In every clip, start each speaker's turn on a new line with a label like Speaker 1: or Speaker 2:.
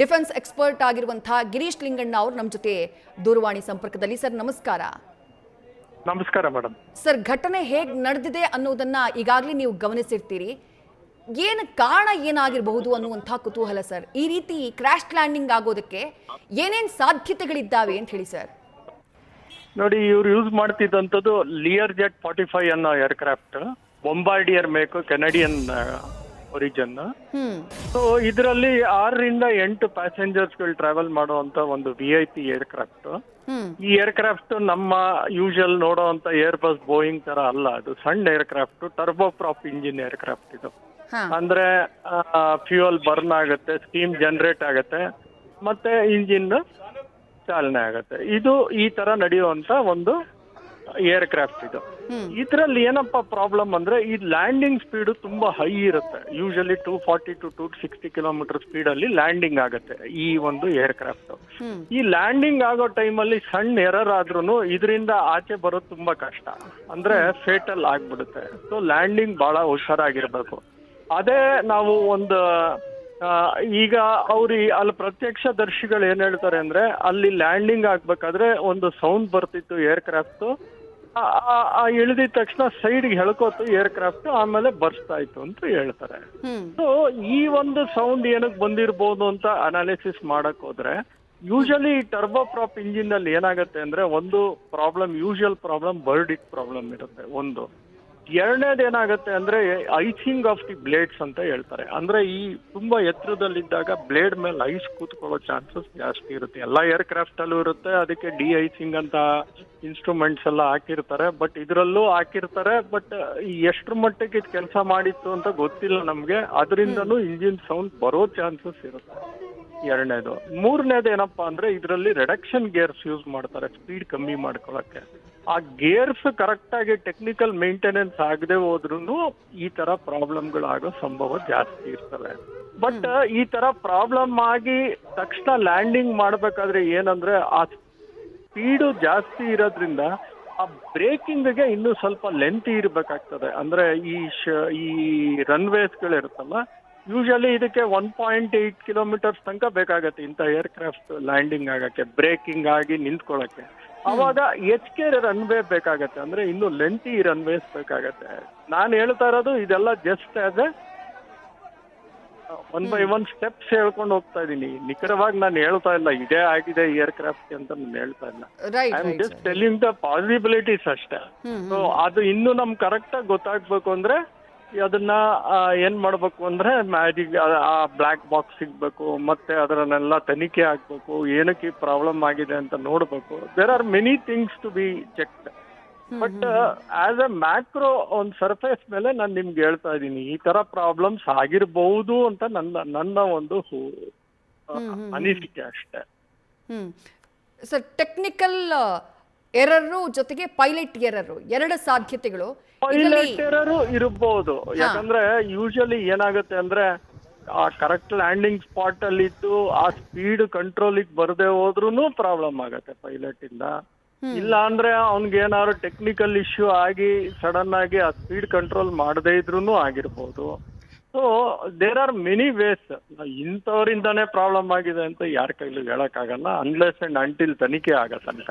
Speaker 1: Defence expert ಆಗಿರುವಂತಹ ಗಿರೀಶ್ ಲಿಂಗಣ್ಣ ಅವರು ನಮ್ಮ ಜೊತೆ ದೂರವಾಣಿ ಸಂಪರ್ಕದಲ್ಲಿ. ಸರ್ ನಮಸ್ಕಾರ.
Speaker 2: ನಮಸ್ಕಾರ ಮೇಡಮ್.
Speaker 1: ಸರ್, ಘಟನೆ ಹೇಗೆ ನಡೆದಿದೆ ಅನ್ನೋದನ್ನ ಈಗಾಗಲೇ ನೀವು ಗಮನಿಸಿರ್ತೀರಿ. ಏನು ಕಾರಣ ಏನಾಗಿರಬಹುದು ಅನ್ನುವಂತಹ ಕುತೂಹಲ ಸರ್. ಈ ರೀತಿ ಕ್ರ್ಯಾಶ್ ಲ್ಯಾಂಡಿಂಗ್ ಆಗೋದಕ್ಕೆ ಏನೇನು ಸಾಧ್ಯತೆಗಳಿದ್ದಾವೆ ಅಂತ ಹೇಳಿ ಸರ್.
Speaker 2: ನೋಡಿ, ಇವ್ರು ಯೂಸ್ ಮಾಡ್ತಿದ್ದಂಥದ್ದು ಲಿಯರ್ ಜೆಟ್ 45 ಅನ್ನೋ aircraft, bombardier make, Canadian origin. So ಇದರಲ್ಲಿ 6ರಿಂದ 8 ಪ್ಯಾಸೆಂಜರ್ಸ್ಗಳು ಟ್ರಾವೆಲ್ ಮಾಡುವಂತ ಒಂದು VIP ಏರ್ಕ್ರಾಫ್ಟ್. ಈ ಏರ್ಕ್ರಾಫ್ಟ್ ನಮ್ಮ ಯೂಶಲ್ ನೋಡೋವಂತ ಏರ್ ಬಸ್, ಬೋಯಿಂಗ್ ತರ ಅಲ್ಲ. ಅದು ಸಣ್ಣ aircraft, turbo prop engine aircraft ಇದು. ಅಂದ್ರೆ ಫ್ಯೂಯಲ್ ಬರ್ನ್ ಆಗುತ್ತೆ, ಸ್ಟೀಮ್ ಜನರೇಟ್ ಆಗುತ್ತೆ, ಮತ್ತೆ ಇಂಜಿನ್ ಚಾಲನೆ ಆಗುತ್ತೆ. ಇದು ಈ ತರ ನಡೆಯುವಂತ ಒಂದು ಏರ್ಕ್ರಾಫ್ಟ್ ಇದು. ಇದ್ರಲ್ಲಿ ಏನಪ್ಪಾ ಪ್ರಾಬ್ಲಮ್ ಅಂದ್ರೆ ಈ ಲ್ಯಾಂಡಿಂಗ್ ಸ್ಪೀಡ್ ತುಂಬಾ ಹೈ ಇರುತ್ತೆ. ಯೂಶಲಿ 240 to 260 ಕಿಲೋಮೀಟರ್ ಸ್ಪೀಡ್ ಅಲ್ಲಿ ಲ್ಯಾಂಡಿಂಗ್ ಆಗುತ್ತೆ ಈ ಒಂದು ಏರ್ಕ್ರಾಫ್ಟ್. ಈ ಲ್ಯಾಂಡಿಂಗ್ ಆಗೋ ಟೈಮಲ್ಲಿ ಸಣ್ಣ ಎರರ್ ಆದ್ರೂ ಇದರಿಂದ ಆಚೆ ಬರೋದು ತುಂಬಾ ಕಷ್ಟ, ಅಂದ್ರೆ ಫೇಟಲ್ ಆಗ್ಬಿಡುತ್ತೆ. ಸೊ ಲ್ಯಾಂಡಿಂಗ್ ಬಹಳ ಹುಷಾರಾಗಿರ್ಬೇಕು. ಅದೇ ನಾವು ಒಂದು ಈಗ ಅಲ್ಲಿ ಪ್ರತ್ಯಕ್ಷ ದರ್ಶಿಗಳು ಏನ್ ಹೇಳ್ತಾರೆ ಅಂದ್ರೆ, ಅಲ್ಲಿ ಲ್ಯಾಂಡಿಂಗ್ ಆಗ್ಬೇಕಾದ್ರೆ ಒಂದು ಸೌಂಡ್ ಬರ್ತಿತ್ತು ಏರ್ಕ್ರಾಫ್ಟ್. ಇಳಿದಿದ ತಕ್ಷಣ ಸೈಡ್ಗೆ ಎಳ್ಕೋತು ಏರ್ಕ್ರಾಫ್ಟ್, ಆಮೇಲೆ ಬರ್ಸ್ತಾ ಇತ್ತು ಅಂತ ಹೇಳ್ತಾರೆ. ಸೊ ಈ ಒಂದು ಸೌಂಡ್ ಏನಕ್ಕೆ ಬಂದಿರ್ಬೋದು ಅಂತ ಅನಾಲಿಸಿಸ್ ಮಾಡಕ್ ಹೋದ್ರೆ, ಯೂಶಲಿ ಟರ್ಬೋ ಪ್ರಾಪ್ ಇಂಜಿನ್ ಅಲ್ಲಿ ಏನಾಗುತ್ತೆ ಅಂದ್ರೆ, ಒಂದು ಪ್ರಾಬ್ಲಮ್, ಯೂಶುವಲ್ ಪ್ರಾಬ್ಲಮ್ ಬರ್ಡಿಕ್ ಪ್ರಾಬ್ಲಮ್ ಇರುತ್ತೆ ಒಂದು. ಎರಡನೇದು ಏನಾಗುತ್ತೆ ಅಂದ್ರೆ ಐಸಿಂಗ್ ಆಫ್ ದಿ ಬ್ಲೇಡ್ಸ್ ಅಂತ ಹೇಳ್ತಾರೆ. ಅಂದ್ರೆ ಈ ತುಂಬಾ ಎತ್ತರದಲ್ಲಿದ್ದಾಗ ಬ್ಲೇಡ್ ಮೇಲೆ ಐಸ್ ಕೂತ್ಕೊಳ್ಳೋ ಚಾನ್ಸಸ್ ಜಾಸ್ತಿ ಇರುತ್ತೆ. ಎಲ್ಲಾ ಏರ್ಕ್ರಾಫ್ಟ್ ಅಲ್ಲೂ ಇರುತ್ತೆ. ಅದಕ್ಕೆ ಐಸಿಂಗ್ ಅಂತ ಇನ್ಸ್ಟ್ರೂಮೆಂಟ್ಸ್ ಎಲ್ಲ ಹಾಕಿರ್ತಾರೆ. ಬಟ್ ಇದರಲ್ಲೂ ಹಾಕಿರ್ತಾರೆ. ಬಟ್ ಎಷ್ಟ್ರ ಮಟ್ಟಿಗೆ ಇದು ಕೆಲಸ ಮಾಡಿತ್ತು ಅಂತ ಗೊತ್ತಿಲ್ಲ ನಮ್ಗೆ. ಅದರಿಂದನೂ ಇಂಜಿನ್ ಸೌಂಡ್ ಬರೋ ಚಾನ್ಸಸ್ ಇರುತ್ತೆ. ಎರಡನೇದು. ಮೂರನೇದು ಏನಪ್ಪಾ ಅಂದ್ರೆ, ಇದರಲ್ಲಿ ರಿಡಕ್ಷನ್ ಗೇರ್ಸ್ ಯೂಸ್ ಮಾಡ್ತಾರೆ ಸ್ಪೀಡ್ ಕಮ್ಮಿ ಮಾಡ್ಕೊಳಕ್ಕೆ. ಆ ಗೇರ್ಸ್ ಕರೆಕ್ಟ್ ಆಗಿ ಟೆಕ್ನಿಕಲ್ ಮೇಂಟೆನೆನ್ಸ್ ಆಗದೆ ಹೋದ್ರೂ ಈ ತರ ಪ್ರಾಬ್ಲಮ್ಗಳು ಆಗೋ ಸಂಭವ ಜಾಸ್ತಿ ಇರ್ತವೆ. ಬಟ್ ಈ ತರ ಪ್ರಾಬ್ಲಮ್ ಆಗಿ ತಕ್ಷಣ ಲ್ಯಾಂಡಿಂಗ್ ಮಾಡ್ಬೇಕಾದ್ರೆ ಏನಂದ್ರೆ, ಆ ಸ್ಪೀಡು ಜಾಸ್ತಿ ಇರೋದ್ರಿಂದ ಆ ಬ್ರೇಕಿಂಗ್ಗೆ ಇನ್ನೂ ಸ್ವಲ್ಪ ಲೆಂತ್ ಇರ್ಬೇಕಾಗ್ತದೆ. ಅಂದ್ರೆ ಈ ರನ್ವೇಸ್ಗಳು ಇರುತ್ತಲ್ಲ, ಯೂಶಲಿ ಇದಕ್ಕೆ 1.8 ಕಿಲೋಮೀಟರ್ಸ್ ತನಕ ಬೇಕಾಗತ್ತೆ ಇಂಥ ಏರ್ಕ್ರಾಫ್ಟ್ ಲ್ಯಾಂಡಿಂಗ್ ಆಗಕ್ಕೆ, ಬ್ರೇಕಿಂಗ್ ಆಗಿ ನಿಂತ್ಕೊಳ್ಳಕ್ಕೆ. ಅವಾಗ HK ರನ್ವೇ ಬೇಕಾಗತ್ತೆ. ಅಂದ್ರೆ ಇನ್ನು ಲೆಂತಿ ರನ್ವೇಸ್ ಬೇಕಾಗತ್ತೆ. ನಾನು ಹೇಳ್ತಾ ಇರೋದು ಇದೆಲ್ಲ just as A one by one steps ಹೇಳ್ಕೊಂಡು ಹೋಗ್ತಾ ಇದೀನಿ. ನಿಖರವಾಗಿ ನಾನು ಹೇಳ್ತಾ ಇಲ್ಲ ಇದೇ ಆಗಿದೆ ಏರ್ಕ್ರಾಫ್ಟ್ ಅಂತ ನಾನು ಹೇಳ್ತಾ ಇಲ್ಲ. I am just telling the possibilities ಅಷ್ಟೇ. ಸೊ ಅದು ಇನ್ನು ನಮ್ಗೆ ಕರೆಕ್ಟ್ ಆಗಿ ಗೊತ್ತಾಗ್ಬೇಕು ಅಂದ್ರೆ, ಅದನ್ನ ಏನ್ ಮಾಡ್ಬೇಕು ಅಂದ್ರೆ, ಮ್ಯಾಜಿಕ್ ಆ ಬ್ಲಾಕ್ ಬಾಕ್ಸ್ ಸಿಗ್ಬೇಕು, ಮತ್ತೆ ಅದರನ್ನೆಲ್ಲ ತನಿಖೆ ಆಗ್ಬೇಕು, ಏನಕ್ಕೆ ಪ್ರಾಬ್ಲಮ್ ಆಗಿದೆ ಅಂತ ನೋಡ್ಬೇಕು. There are many things to be checked. But as a macro ಒಂದು ಸರ್ಫೇಸ್ ಮೇಲೆ ನಾನು ನಿಮ್ಗೆ ಹೇಳ್ತಾ ಇದ್ದೀನಿ, ಈ ತರ ಪ್ರಾಬ್ಲಮ್ಸ್ ಆಗಿರ್ಬಹುದು ಅಂತ ನನ್ನ ಒಂದು ಅನಿಸಿಕೆ ಅಷ್ಟೇ.
Speaker 1: ಸರ್, ಟೆಕ್ನಿಕಲ್ ಎರರು ಜೊತೆಗೆ ಪೈಲಟ್ ಎರರು, ಎರಡು ಸಾಧ್ಯತೆಗಳು.
Speaker 2: ಪೈಲಟ್ ಎರರು ಇರಬಹುದು. ಯಾಕಂದ್ರೆ ಯೂಶಲಿ ಏನಾಗುತ್ತೆ ಅಂದ್ರೆ, ಆ ಕರೆಕ್ಟ್ ಲ್ಯಾಂಡಿಂಗ್ ಸ್ಪಾಟ್ ಅಲ್ಲಿ ಇದ್ದು ಆ ಸ್ಪೀಡ್ ಕಂಟ್ರೋಲಿಗೆ ಬರದೆ ಹೋದ್ರೂ ಪ್ರಾಬ್ಲಮ್ ಆಗತ್ತೆ ಪೈಲಟ್ ಇಂದ. ಇಲ್ಲ ಅಂದ್ರೆ ಅವ್ನ್ಗೆ ಏನಾದ್ರು ಟೆಕ್ನಿಕಲ್ ಇಶ್ಯೂ ಆಗಿ ಸಡನ್ ಆಗಿ ಆ ಸ್ಪೀಡ್ ಕಂಟ್ರೋಲ್ ಮಾಡದೇ ಇದ್ರೂ ಆಗಿರ್ಬೋದು. So there are many ways. ಇಂಥವ್ರಿಂದಾನೇ ಪ್ರಾಬ್ಲಮ್ ಆಗಿದೆ ಅಂತ ಯಾರ ಕೈಲೂ ಹೇಳಕ್ಕಾಗಲ್ಲ, ಅನ್ಲೆಸ್ ಅಂಡ್ ಅಂಟಿಲ್ ತನಿಖೆ ಆಗೋ ತನಕ.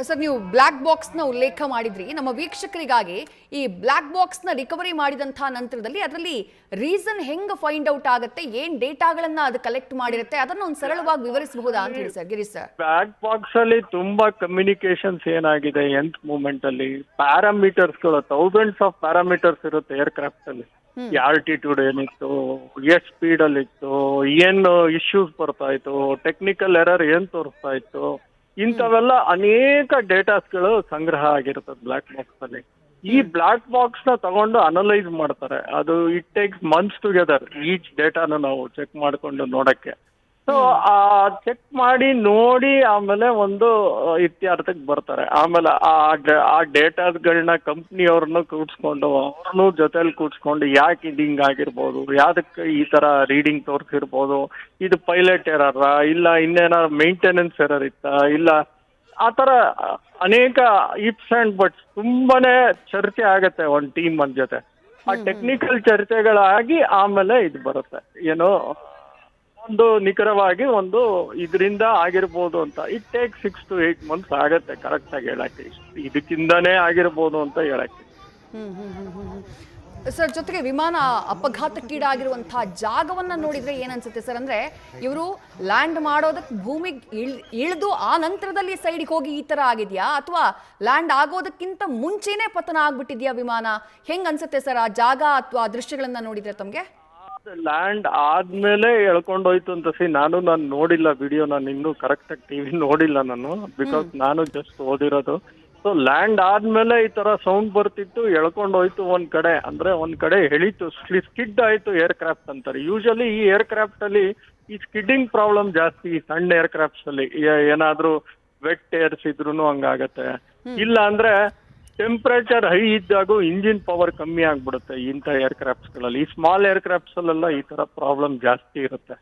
Speaker 1: ಸರ್, ನೀವು ಬ್ಲ್ಯಾಕ್ ಬಾಕ್ಸ್ನ ಉಲ್ಲೇಖ ಮಾಡಿದ್ರಿ. ನಮ್ಮ ವೀಕ್ಷಕರಿಗಾಗಿ ಈ ಬ್ಲ್ಯಾಕ್ ಬಾಕ್ಸ್ನ ರಿಕವರಿ ಮಾಡಿದಂತಹ ನಂತರದಲ್ಲಿ ಅದರಲ್ಲಿ ರೀಸನ್ ಹೆಂಗ್ ಫೈಂಡ್ ಔಟ್ ಆಗುತ್ತೆ, ಏನ್ ಡೇಟಾಗಳನ್ನ ಅದು ಕಲೆಕ್ಟ್ ಮಾಡಿರುತ್ತೆ, ಅದನ್ನ ಒಂದು ಸರಳವಾಗಿ ವಿವರಿಸಬಹುದಾ ಅಂತ ಹೇಳಿ sir. Girish sir,
Speaker 2: black box ಅಲ್ಲಿ ತುಂಬಾ ಕಮ್ಯುನಿಕೇಶನ್ಸ್ ಏನಾಗಿದೆ ಎಂತ್ ಮೂಮೆಂಟ್ ಅಲ್ಲಿ, ಪ್ಯಾರಾಮೀಟರ್ಸ್ ಗಳು, ಥೌಸಂಡ್ಸ್ ಆಫ್ ಪ್ಯಾರಾಮೀಟರ್ಸ್ ಇರುತ್ತೆ ಏರ್ಕ್ರಾಫ್ಟ್ ಅಲ್ಲಿ. ಆಲ್ಟಿಟ್ಯೂಡ್ ಏನಿತ್ತು, ಎಷ್ಟು ಸ್ಪೀಡ್ ಅಲ್ಲಿ ಇತ್ತು, ಏನು ಇಶ್ಯೂಸ್ ಬರ್ತಾ ಇತ್ತು, ಟೆಕ್ನಿಕಲ್ ಎರರ್ ಏನ್ ತೋರಿಸ್ತಾ ಇತ್ತು, ಇಂಥವೆಲ್ಲ ಅನೇಕ ಡೇಟಾಸ್ಗಳು ಸಂಗ್ರಹ ಆಗಿರ್ತದೆ ಬ್ಲ್ಯಾಕ್ ಬಾಕ್ಸ್ ಅಲ್ಲಿ. ಈ ಬ್ಲ್ಯಾಕ್ ಬಾಕ್ಸ್ ನ ತಗೊಂಡು ಅನಲೈಸ್ ಮಾಡ್ತಾರೆ. ಅದು it takes months together each ಡೇಟಾನು ನಾವು ಚೆಕ್ ಮಾಡ್ಕೊಂಡು ನೋಡಕ್ಕೆ. ಸೊ ಚೆಕ್ ಮಾಡಿ ನೋಡಿ ಆಮೇಲೆ ಒಂದು ಇತ್ಯರ್ಥಕ್ಕೆ ಬರ್ತಾರೆ. ಆಮೇಲೆ ಆ ಡೇಟಾಸ್ಗಳನ್ನ ಕಂಪ್ನಿಯವ್ರನ್ನ ಕೂಡ್ಸ್ಕೊಂಡು, ಅವ್ರನ್ನೂ ಜೊತೆಲಿ ಕೂಡ್ಸ್ಕೊಂಡು, ಯಾಕೆ ಇದು ಹಿಂಗ್ ಆಗಿರ್ಬೋದು, ಯಾವ್ದಕ್ಕೆ ಈ ತರ ರೀಡಿಂಗ್ ತೋರಿಸಿರ್ಬೋದು, ಇದು ಪೈಲಟ್ ಎರರ, ಇಲ್ಲ ಇನ್ನೇನಾದ್ರು ಮೇಂಟೆನೆನ್ಸ್ ಎರರ್ ಇತ್ತಾ, ಇಲ್ಲ ಆ ತರ ಅನೇಕ ಇಫ್ಸ್ ಅಂಡ್ ಬಟ್ಸ್ ತುಂಬಾನೇ ಚರ್ಚೆ ಆಗತ್ತೆ ಒಂದ್ ಟೀಮ್ ಜೊತೆ. ಆ ಟೆಕ್ನಿಕಲ್ ಚರ್ಚೆಗಳಾಗಿ ಆಮೇಲೆ ಇದು ಬರುತ್ತೆ, ಏನೋ ಒಂದು ನಿಖರವಾಗಿ ಒಂದು ಇದರಿಂದ ಆಗಿರ್ಬೋದು ಅಂತ. ಇಟ್ ಟೇಕ್ 6 to 8 months ಆಗತ್ತೆ ಕರೆಕ್ಟ್ ಆಗಿ ಹೇಳಕ್ಕೆ, ಇದಕ್ಕಿಂದಾನೇ ಆಗಿರ್ಬೋದು ಅಂತ ಹೇಳಕ್ಕೆ.
Speaker 1: ಸರ್, ಜೊತೆಗೆ ವಿಮಾನ ಅಪಘಾತಕ್ಕೀಡಾಗಿರುವಂತಹ ಜಾಗವನ್ನ ನೋಡಿದ್ರೆ ಏನನ್ಸುತ್ತೆ ಸರ್? ಅಂದ್ರೆ ಇವರು ಲ್ಯಾಂಡ್ ಮಾಡೋದಕ್ಕೆ ಭೂಮಿಗೆ ಇಳಿದು ಆ ನಂತರದಲ್ಲಿ ಸೈಡ್ಗೆ ಹೋಗಿ ಈ ತರ ಆಗಿದ್ಯಾ, ಅಥವಾ ಲ್ಯಾಂಡ್ ಆಗೋದಕ್ಕಿಂತ ಮುಂಚೆನೆ ಪತನ ಆಗ್ಬಿಟ್ಟಿದ್ಯಾ ವಿಮಾನ? ಹೆಂಗ್ ಅನ್ಸುತ್ತೆ ಸರ್ ಆ ಜಾಗ ಅಥವಾ ದೃಶ್ಯಗಳನ್ನ ನೋಡಿದ್ರೆ ತಮ್ಗೆ?
Speaker 2: ಲ್ಯಾಂಡ್ ಆದ್ಮೇಲೆ ಎಳ್ಕೊಂಡೋಯ್ತು ಅಂತ ನಾನು ನೋಡಿಲ್ಲ ವಿಡಿಯೋ, ನಾನು ಇನ್ನೂ ಕರೆಕ್ಟ್ ಆಗಿ ಟಿವಿ ನೋಡಿಲ್ಲ ನಾನು, ಬಿಕಾಸ್ ನಾನು ಜಸ್ಟ್ ಓದಿರೋದು. ಸೊ ಲ್ಯಾಂಡ್ ಆದ್ಮೇಲೆ ಈ ತರ ಸೌಂಡ್ ಬರ್ತಿತ್ತು, ಎಳ್ಕೊಂಡೋಯ್ತು ಒಂದ್ ಕಡೆ, ಅಂದ್ರೆ ಒಂದ್ ಕಡೆ ಎಳಿತು, ಸ್ಕಿಡ್ ಆಯ್ತು ಏರ್ ಕ್ರಾಫ್ಟ್ ಅಂತಾರೆ. ಯೂಶಲಿ ಈ ಏರ್ ಕ್ರಾಫ್ಟ್ ಅಲ್ಲಿ ಈ ಸ್ಕಿಡ್ಡಿಂಗ್ ಪ್ರಾಬ್ಲಮ್ ಜಾಸ್ತಿ ಈ ಸಣ್ಣ ಏರ್ ಕ್ರಾಫ್ಟ್ಸ್ ಅಲ್ಲಿ. ಏನಾದ್ರೂ ವೆಟ್ ಏರ್ಸ್ ಇದ್ರೂನು ಹಂಗಾಗತ್ತೆ, ಇಲ್ಲ ಅಂದ್ರೆ ಟೆಂಪರೇಚರ್ ಹೈ ಇದ್ದಾಗೂ ಇಂಜಿನ್ ಪವರ್ ಕಮ್ಮಿ ಆಗ್ಬಿಡುತ್ತೆ ಇಂಥ ಏರ್ ಕ್ರಾಫ್ಟ್ಸ್ ಗಳಲ್ಲಿ. ಈ ಸ್ಮಾಲ್ ಏರ್ ಕ್ರಾಫ್ಟ್ಸ್ ಅಲ್ಲೆಲ್ಲ ಈ ತರ ಪ್ರಾಬ್ಲಮ್ ಜಾಸ್ತಿ ಇರುತ್ತೆ.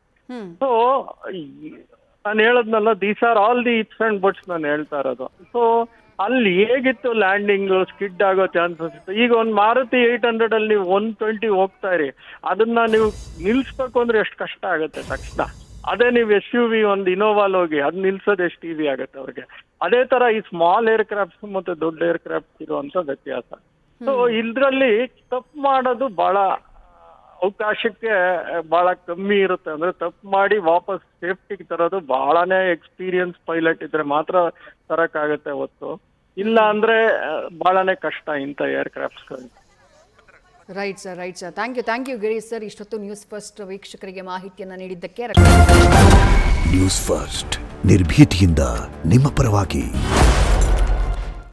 Speaker 2: ಸೊ ನಾನು ಹೇಳದ್ನಲ್ಲ, these are all the ifs and buts ನಾನು ಹೇಳ್ತಾ ಇರೋದು. ಸೊ ಅಲ್ಲಿ ಹೇಗಿತ್ತು ಲ್ಯಾಂಡಿಂಗ್, ಸ್ಕಿಡ್ ಆಗೋ ಚಾನ್ಸಸ್ ಇತ್ತು. ಈಗ ಒಂದು ಮಾರುತಿ 800 ಅಲ್ಲಿ ನೀವು 120 ಹೋಗ್ತಾ ಇರಿ, ಅದನ್ನ ನೀವು ನಿಲ್ಸ್ಬೇಕು ಅಂದ್ರೆ ಎಷ್ಟು ಕಷ್ಟ ಆಗುತ್ತೆ ತಕ್ಷಣ. ಅದೇ ನೀವು SUV ಒಂದು ಇನೋವಾಲ್ ಹೋಗಿ ಅದ್ ನಿಲ್ಸೋದು ಎಷ್ಟು ಈಸಿ ಆಗುತ್ತೆ ಅವ್ರಿಗೆ. ಅದೇ ತರ ಈ ಸ್ಮಾಲ್ ಏರ್ ಕ್ರಾಫ್ಟ್ಸ್ ಮತ್ತೆ ದೊಡ್ಡ ಏರ್ ಕ್ರಾಫ್ಟ್ಸ್ ಇರುವಂತ ವ್ಯತ್ಯಾಸ. ಸೊ ಇದ್ರಲ್ಲಿ ತಪ್ಪು ಮಾಡೋದು ಬಹಳ ಅವಕಾಶಕ್ಕೆ ಬಹಳ ಕಮ್ಮಿ ಇರುತ್ತೆ. ಅಂದ್ರೆ ತಪ್ಪು ಮಾಡಿ ವಾಪಸ್ ಸೇಫ್ಟಿಗೆ ತರೋದು ಬಹಳನೇ ಎಕ್ಸ್ಪೀರಿಯನ್ಸ್ ಪೈಲಟ್ ಇದ್ರೆ ಮಾತ್ರ ತರಕ್ಕಾಗತ್ತೆ ಹೊತ್ತು, ಇಲ್ಲ ಅಂದ್ರೆ ಬಹಳನೇ ಕಷ್ಟ ಇಂಥ aircrafts.
Speaker 1: Right sir, right sir. Thank you Girish sir, ಇಷ್ಟೊತ್ತು ನ್ಯೂಸ್ ಫಸ್ಟ್ ವೀಕ್ಷಕರಿಗೆ ಮಾಹಿತಿಯನ್ನು ನೀಡಿದ್ದಕ್ಕೆ.
Speaker 3: ನ್ಯೂಸ್ ಫಸ್ಟ್ ನಿರ್ಭೀತಿಯಿಂದ ನಿಮ್ಮ ಪರವಾಗಿ.